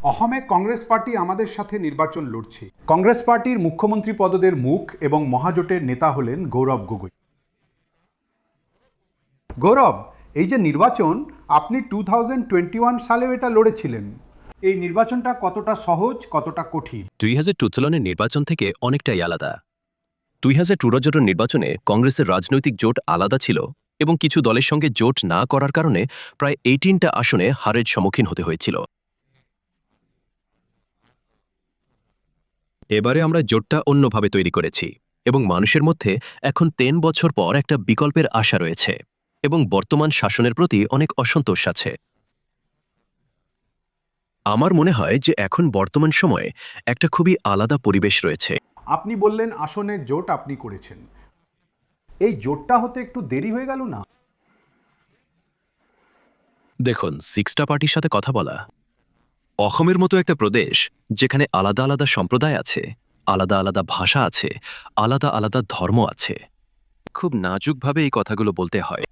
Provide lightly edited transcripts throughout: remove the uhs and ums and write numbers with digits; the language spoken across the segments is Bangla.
অসমে কংগ্রেস পার্টি আমাদের সাথে নির্বাচন লড়ছে। কংগ্রেস পার্টির মুখ্যমন্ত্রী পদদের মুখ এবং মহাজোটের নেতা হলেন গৌরব গগৈ। গৌরব, এই যে নির্বাচন, আপনি 2021 সালেও এটা লড়েছিলেন। এই নির্বাচনটা কতটা সহজ, কতটা কঠিন? 2012 নির্বাচন থেকে অনেকটাই আলাদা। 2014 নির্বাচনে কংগ্রেসের রাজনৈতিক জোট আলাদা ছিল এবং কিছু দলের সঙ্গে জোট না করার কারণে প্রায় 18টা আসনে হারের সম্মুখীন হতে হয়েছিল। এবারে আমরা জোটটা অন্যভাবে তৈরি করেছি এবং মানুষের মধ্যে এখন 3 বছর পর একটা বিকল্পের আশা রয়েছে এবং বর্তমান শাসনের প্রতি অনেক অসন্তোষ আছে। আমার মনে হয় যে এখন বর্তমান সময়ে একটা খুবই আলাদা পরিবেশ রয়েছে। আপনি বললেন আসনের জোট আপনি করেছেন, এই জোটটা হতে একটু দেরি হয়ে গেল না? দেখুন, 6টা পার্টির সাথে কথা বলা, অসমের মতো একটা প্রদেশ যেখানে আলাদা আলাদা সম্প্রদায় আছে, আলাদা আলাদা ভাষা আছে, আলাদা আলাদা ধর্ম আছে, খুব নাজুকভাবে এই কথাগুলো বলতে হয়,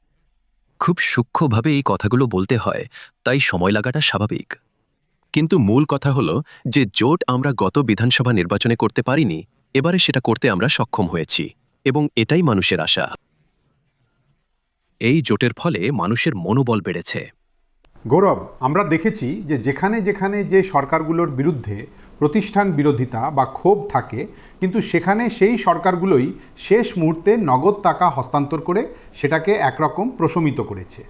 খুব সূক্ষ্মভাবে এই কথাগুলো বলতে হয়, তাই সময় লাগাটা স্বাভাবিক। কিন্তু মূল কথা হলো যে জোট আমরা গত বিধানসভা নির্বাচনে করতে পারিনি, এবারে সেটা করতে আমরা সক্ষম হয়েছি এবং এটাই মানুষের আশা। এই জোটের ফলে মানুষের মনোবল বেড়েছে। গৌরব, আমরা দেখেছি যে যেখানে যেখানে যে সরকারগুলোর বিরুদ্ধে প্রতিষ্ঠান বিরোধিতা বা ক্ষোভ থাকে, কিন্তু সেখানে সেই সরকারগুলোই শেষ মুহূর্তে নগদ টাকা হস্তান্তর করে সেটাকে একরকম প্রশমিত করেছে।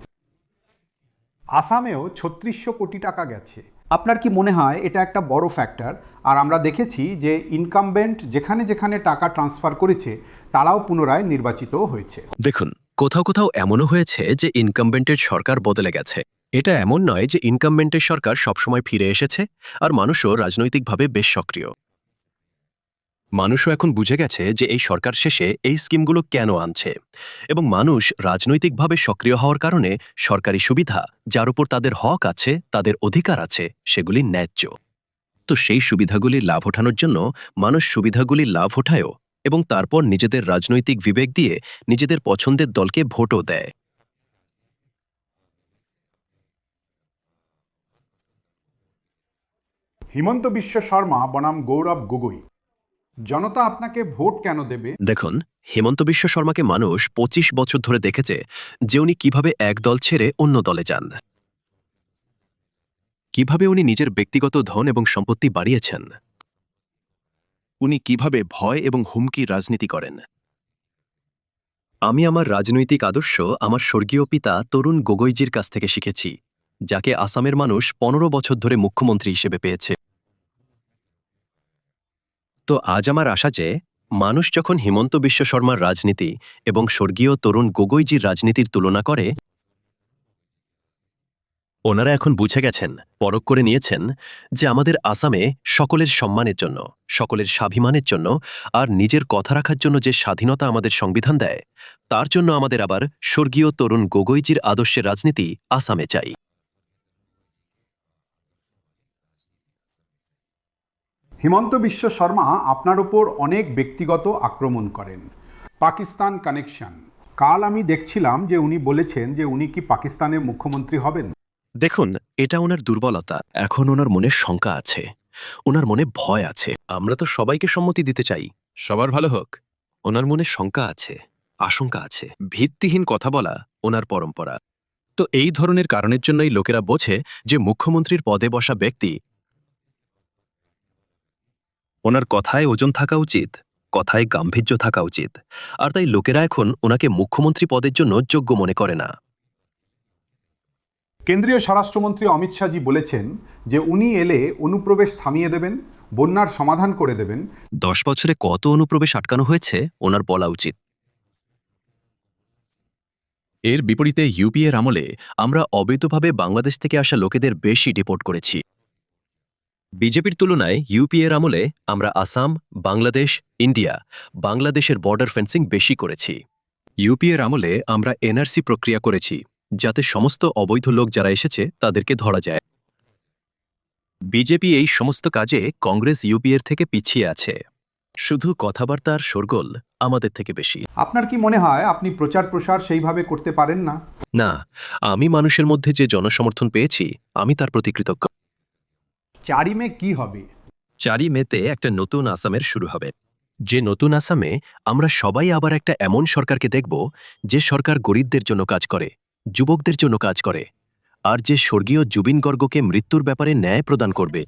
আসামেও 3600 কোটি টাকা গেছে। আপনার কি মনে হয় এটা একটা বড় ফ্যাক্টর? আর আমরা দেখেছি যে ইনকামবেন্ট যেখানে যেখানে টাকা ট্রান্সফার করেছে তারাও পুনরায় নির্বাচিত হয়েছে। দেখুন, কোথাও কোথাও এমনও হয়েছে যে ইনকামবেন্টের সরকার বদলে গেছে। এটা এমন নয় যে ইনকামবেন্টের সরকার সবসময় ফিরে এসেছে, আর মানুষও রাজনৈতিকভাবে বেশ সক্রিয়। মানুষও এখন বুঝে গেছে যে এই সরকার শেষে এই স্কিমগুলো কেন আনছে, এবং মানুষ রাজনৈতিকভাবে সক্রিয় হওয়ার কারণে সরকারি সুবিধা, যার উপর তাদের হক আছে, তাদের অধিকার আছে, সেগুলি ন্যায্য। তো সেই সুবিধাগুলির লাভ ওঠানোর জন্য মানুষ সুবিধাগুলির লাভ ওঠায়ও এবং তারপর নিজেদের রাজনৈতিক বিবেক দিয়ে নিজেদের পছন্দের দলকে ভোটও দেয়। হিমন্ত বিশ্ব শর্মা বনাম গৌরব গগৈ, জনতা আপনাকে ভোট কেন দেবে? দেখুন, হেমন্ত বিশ্ব শর্মাকে মানুষ 25 বছর ধরে দেখেছে যে উনি কিভাবে এক দল ছেড়ে অন্য দলে যান, কিভাবে উনি নিজের ব্যক্তিগত ধন এবং সম্পত্তি বাড়িয়েছেন, উনি কিভাবে ভয় এবং হুমকির রাজনীতি করেন। আমি আমার রাজনৈতিক আদর্শ আমার স্বর্গীয় পিতা তরুণ গগৈজির কাছ থেকে শিখেছি, যাকে আসামের মানুষ 15 বছর ধরে মুখ্যমন্ত্রী হিসেবে পেয়েছে। তো আজ আমার আশা যে মানুষ যখন হিমন্ত বিশ্ব শর্মার রাজনীতি এবং স্বর্গীয় তরুণ গগৈজির রাজনীতির তুলনা করে, ওনারা এখন বুঝে গেছেন, পরখ করে নিয়েছেন যে আমাদের আসামে সকলের সম্মানের জন্য, সকলের স্বাভিমানের জন্য আর নিজের কথা রাখার জন্য যে স্বাধীনতা আমাদের সংবিধান দেয়, তার জন্য আমাদের আবার স্বর্গীয় তরুণ গগৈজির আদর্শের রাজনীতি আসামে চাই। হিমন্ত বিশ্ব শর্মা আপনার উপর অনেক ব্যক্তিগত আক্রমণ করেন। পাকিস্তান কানেকশন, কাল আমি দেখছিলাম যে উনি বলেছেন যে উনি কি পাকিস্তানের মুখ্যমন্ত্রী হবেন। দেখুন, এটা ওনার দুর্বলতা। এখন ওনার মনে শঙ্কা আছে, ওনার মনে ভয় আছে। আমরা তো সবাইকে সম্মতি দিতে চাই, সবার ভালো হোক। ওনার মনে শঙ্কা আছে, আশঙ্কা আছে, ভিত্তিহীন কথা বলা ওনার পরম্পরা। তো এই ধরনের কারণের জন্যই লোকেরা বোঝে যে মুখ্যমন্ত্রীর পদে বসা ব্যক্তি, ওনার কথায় ওজন থাকা উচিত, কথায় গাম্ভীর্য থাকা উচিত, আর তাই লোকেরা এখন ওনাকে মুখ্যমন্ত্রী পদের জন্য যোগ্য মনে করে না। কেন্দ্রীয় স্বরাষ্ট্রমন্ত্রী অমিত শাহজি বলেছেন যে উনি এলে অনুপ্রবেশ থামিয়ে দেবেন, বন্যার সমাধান করে দেবেন। 10 বছরে কত অনুপ্রবেশ আটকানো হয়েছে ওনার বলা উচিত। এর বিপরীতে ইউপিএর আমলে আমরা অবৈধভাবে বাংলাদেশ থেকে আসা লোকেদের বেশি ডিপোর্ট করেছি। বিজেপির তুলনায় ইউপিএর আমলে আমরা আসাম, বাংলাদেশ, ইন্ডিয়া, বাংলাদেশের বর্ডার ফেন্সিং বেশি করেছি। ইউপিএর আমলে আমরা এনআরসি প্রক্রিয়া করেছি, যাতে সমস্ত অবৈধ লোক যারা এসেছে তাদেরকে ধরা যায়। বিজেপি এই সমস্ত কাজে কংগ্রেস ইউপিএর থেকে পিছিয়ে আছে। শুধু কথাবার্তার শোরগোল আমাদের থেকে বেশি। আপনার কি মনে হয় আপনি প্রচার প্রসার সেইভাবে করতে পারেন না? না, আমি মানুষের মধ্যে যে জনসমর্থন পেয়েছি আমি তার প্রতি কৃতজ্ঞ। 4ই মে কি হবে? 4ই মেতে একটা নতুন আসামের শুরু হবে। যে নতুন আসামে আমরা সবাই আবার একটা এমন সরকারকে দেখব যে সরকার গরিবদের জন্য কাজ করে, যুবকদের জন্য কাজ করে, আর যে স্বর্গীয় জুবিন গর্গকে মৃত্যুর ব্যাপারে ন্যায় প্রদান করবে।